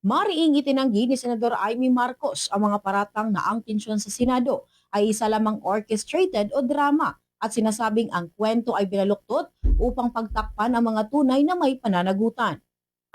Mariing itinanggi ni Senador Amy Marcos ang mga paratang na ang tensyon sa Senado ay isa lamang orchestrated o drama at sinasabing ang kwento ay binaluktot upang pagtakpan ang mga tunay na may pananagutan.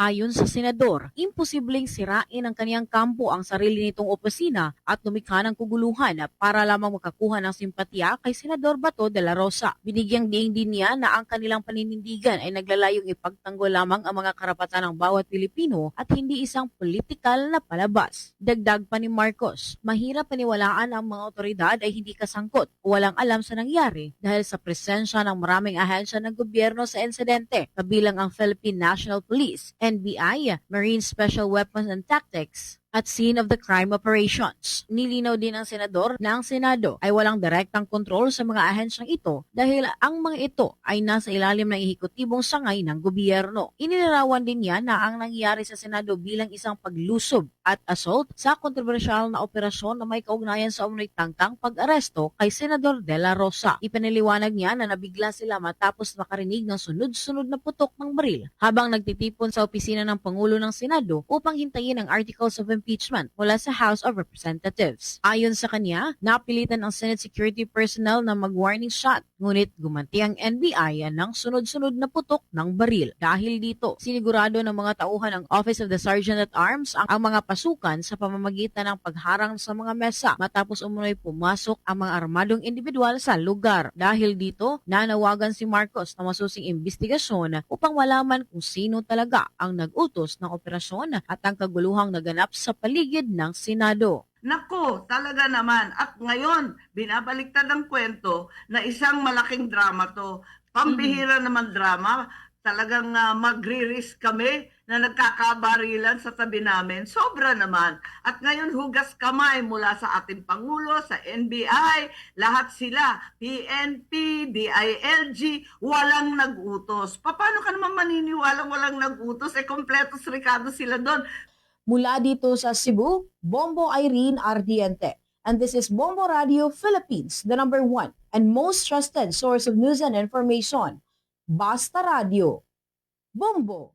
Ayon sa senador, imposibleng sirain ng kaniyang kampo ang sarili nitong opisina at lumikha ng kaguluhan para lamang makakuha ng simpatya kay Senador Bato de la Rosa. Binigyang diin din niya na ang kanilang paninindigan ay naglalayong ipagtanggol lamang ang mga karapatan ng bawat Pilipino at hindi isang politikal na palabas. Dagdag pa ni Marcos, mahirap paniwalaan ang mga otoridad ay hindi kasangkot o walang alam sa nangyari dahil sa presensya ng maraming ahensya ng gobyerno sa insidente, kabilang ang Philippine National Police, NBI, Marine Special Weapons and Tactics, at scene of the crime operations. Nilinaw din ng senador na ang Senado ay walang direktang kontrol sa mga ahensyang ito dahil ang mga ito ay nasa ilalim ng ehekutibong sangay ng gobyerno. Inilarawan din niya na ang nangyari sa Senado bilang isang paglusob at assault sa kontrobersyal na operasyon na may kaugnayan sa umano'y tangkang pag-aresto kay Senador De La Rosa. Ipinaliwanag niya na nabigla sila matapos makarinig ng sunod-sunod na putok ng baril habang nagtitipon sa opisina ng Pangulo ng Senado upang hintayin ang articles of impeachment mula sa House of Representatives. Ayon sa kanya, napilitan ang Senate security personnel na mag-warning shot, ngunit gumanti ang NBI ng sunod-sunod na putok ng baril. Dahil dito, sinigurado ng mga tauhan ng Office of the Sergeant at Arms ang mga pasukan sa pamamagitan ng pagharang sa mga mesa matapos umunoy pumasok ang mga armadong individual sa lugar. Dahil dito, nanawagan si Marcos na masusing investigasyon upang malaman kung sino talaga ang nag-utos ng operasyon at ang kaguluhang naganap sa paligid ng Senado. Nako, talaga naman. At ngayon, binabaliktad ang kwento na isang malaking drama to. Pambihira naman drama. Talagang magre-risk kami na nagkakabarilan sa tabi namin. Sobra naman. At ngayon, hugas kamay mula sa ating Pangulo, sa NBI, lahat sila, PNP, DILG, walang nag-utos. Paano ka naman maniniwalang walang nag-utos? Kompletos Ricardo sila doon. Mula dito sa Cebu, Bombo Irene Ardiente. And this is Bombo Radio Philippines, the number one and most trusted source of news and information. Basta Radio. Bombo!